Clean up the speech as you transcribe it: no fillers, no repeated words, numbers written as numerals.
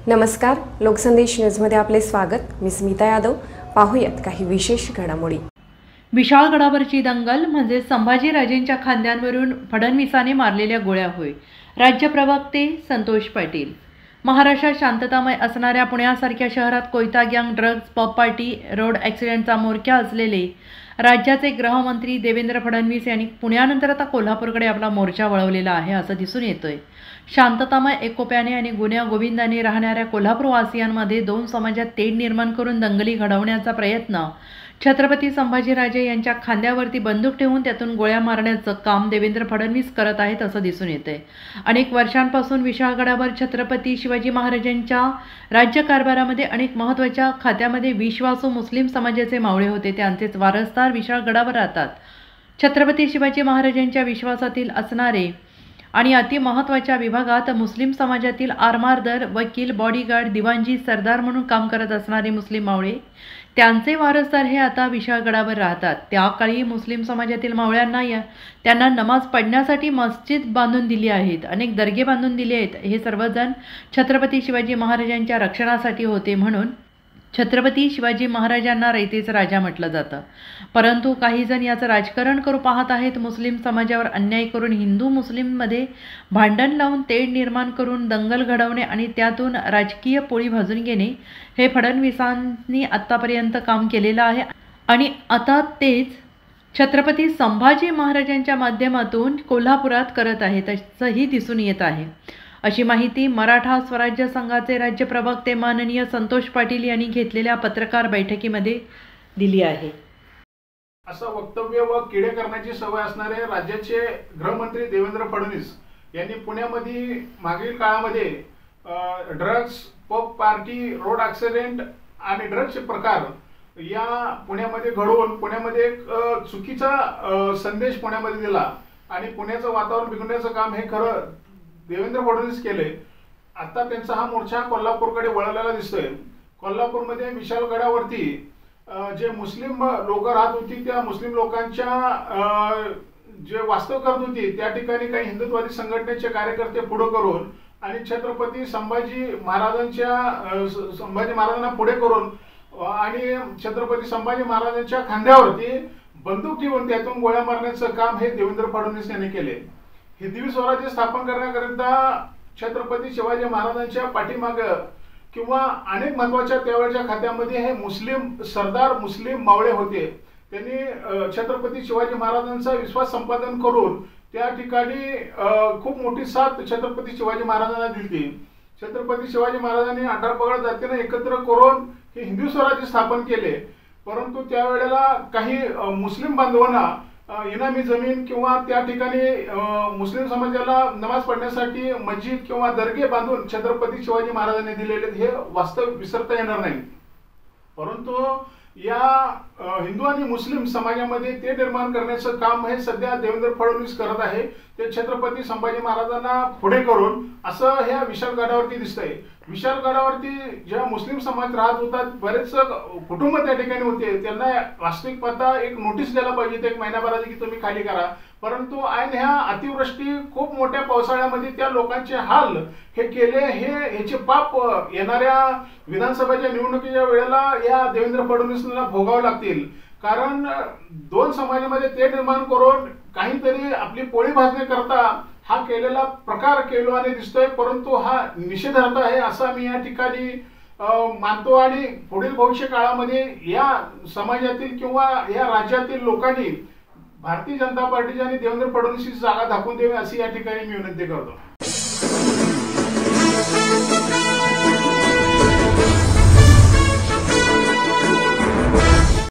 नमस्कार, लोकसंदेश न्यूजमध्ये आपले स्वागत। मी स्मिता यादव। पाहूयात काही विशेष घडामोडी। विशाळगडावरची दंगल म्हणजे संभाजीराजेंच्या खांद्यांवरून फडणवीसाने मारलेल्या गोळ्या होय। राज्य प्रवक्ते संतोष पाटील। महाराष्ट्रात शांततामय असणाऱ्या पुण्यासारख्या शहरात कोयता गँग, ड्रग्ज, पब पार्टी, रोड ॲक्सिडेंटचा मोर्चा असलेले राज्याचे गृहमंत्री देवेंद्र फडणवीस यांनी पुण्यानंतर आता कोल्हापूरकडे आपला मोर्चा वळवलेला आहे असं दिसून येतोय। शांततामय, एकोप्याने आणि गुण्या गोविंदाने राहणाऱ्या कोल्हापूरवासियांमध्ये दोन समाजात तेढ निर्माण करून दंगली घडवण्याचा प्रयत्न छत्रपती संभाजीराजे यांच्या खांद्यावरती बंदूक ठेवून त्यातून गोळ्या मारण्याचं काम देवेंद्र फडणवीस करत आहेत असं दिसून येतंय। अनेक वर्षांपासून विशाळगडावर छत्रपती शिवाजी महाराजांच्या राज्यकारभारामध्ये अनेक महत्त्वाच्या खात्यामध्ये विश्वासू मुस्लिम समाजाचे मावळे होते। त्यांचेच वारसदार विशाळगडावर राहतात। छत्रपती शिवाजी महाराजांच्या विश्वासातील असणारे आणि अति महत्त्वाच्या विभागात मुस्लिम समाजातील आरमारदार, वकील, बॉडीगार्ड, दिवाणजी, सरदार म्हणून काम करत असणारे मुस्लिम मावळे, त्यांचे वारसदार हे आता विशाळगडावर राहतात। त्या काळी मुस्लिम समाजातील मावळ्यांना त्यांना नमाज पढण्यासाठी मस्जिद बांधून दिली आहेत, अनेक दर्गे बांधून दिले आहेत। हे सर्वजण छत्रपती शिवाजी महाराजांच्या रक्षणासाठी होते, म्हणून छत्रपती शिवाजी महाराजांना रयतेचा राजा म्हटलं जातं। परंतु काही जण याचं राजकारण करू पाहत आहेत। मुस्लिम समाजावर अन्याय करून हिंदू मुस्लिममध्ये भांडण लावून तेढ निर्माण करून दंगल घडवणे आणि त्यातून राजकीय पोळी भाजून घेणे हे फडणवीसांनी आत्तापर्यंत काम केलेलं आहे आणि आता तेच छत्रपती संभाजी महाराजांच्या माध्यमातून कोल्हापुरात करत आहेत असंही दिसून येत आहे। अशी माहिती मराठा स्वराज्य संघाचे राज्य प्रवक्ते माननीय संतोष पाटील यांनी घेतलेल्या पत्रकार बैठकीमध्ये दिली आहे। असं वक्तव्य व किडे करण्याची सवय असणारे राज्याचे गृहमंत्री देवेंद्र फडणवीस यांनी पुण्यामध्ये मागील काळामध्ये drugs, pub party, road accident आणि ड्रग्जचे प्रकार या पुण्यामध्ये घडवून पुण्यामध्ये एक चुकीचा संदेश पुण्यामध्ये दिला आणि पुण्याचं वातावरण बिघडण्याचं काम हे खरं देवेंद्र फडणवीस केले। आता त्यांचा हा मोर्चा कोल्हापूरकडे वळलेला दिसतोय। कोल्हापूरमध्ये विशाळगडावरती जे मुस्लिम लोक राहत होती, त्या मुस्लिम लोकांच्या जे वास्तव करत होती त्या ठिकाणी काही हिंदुत्ववादी संघटनेचे कार्यकर्ते पुढे करून आणि छत्रपती संभाजी महाराजांना पुढे करून आणि छत्रपती संभाजी महाराजांच्या खांद्यावरती बंदूक ठेवून त्यातून गोळ्या मारण्याचं काम हे देवेंद्र फडणवीस यांनी केले। हिंदवी स्वराज्य स्थापन करण्याकरिता छत्रपती शिवाजी महाराजांच्या पाठीमागे किंवा अनेक महत्त्वाच्या त्यावेळच्या खात्यामध्ये हे मुस्लिम सरदार, मुस्लिम मावळे होते। त्यांनी छत्रपती शिवाजी महाराजांचा विश्वास संपादन करून त्या ठिकाणी खूप मोठी साथ छत्रपती शिवाजी महाराजांना दिली। छत्रपती शिवाजी महाराजांनी 18 पगड जातींना एकत्र करून हे हिंदवी स्वराज्य स्थापन केले। परंतु त्यावेळेला काही मुस्लिम बांधवांना इनामी जमीन किंवा त्या ठिकाणी मुस्लिम समाजाला नमाज पढण्यासाठी मस्जिद किंवा दर्गे बांधून छत्रपती शिवाजी महाराजांनी दिलेले हे वास्तव विसरता येणार नाही। परंतु या हिंदू आणि मुस्लिम समाजामध्ये ते निर्माण करण्याचं काम हे सध्या देवेंद्र फडणवीस करत आहे। ते छत्रपती संभाजी महाराजांना पुढे करून असं ह्या विशाळगडावरती दिसतंय। विशाळगडावरती ज्या मुस्लिम समाज राहत होता, बरेच कुटुंब त्या ठिकाणी होते, त्यांना वास्तविक पाहता एक नोटीस द्यायला पाहिजे एक महिनाभराची की तुम्ही खाली करा। परंतु ऐन ह्या अतिवृष्टी खूप मोठ्या पावसाळ्यामध्ये त्या लोकांचे हाल हे केले। ह्याचे पाप येणाऱ्या विधानसभेच्या निवडणुकीच्या वेळेला या देवेंद्र फडणवीसांना भोगावे लागतील। कारण दोन समाजामध्ये ते निर्माण करून काहीतरी आपली पोळी भाजण्याकरता हा केलेला प्रकार केल्याने दिसतोय। परंतु हा निषेधार्थ आहे असं मी या ठिकाणी मानतो आणि पुढील भविष्य काळामध्ये या समाजातील किंवा या राज्यातील लोकांनी भारतीय जनता पार्टीच्या आणि देवेंद्र फडणवीसची जागा दाखवून द्यावी अशी या ठिकाणी मी विनंती करतो।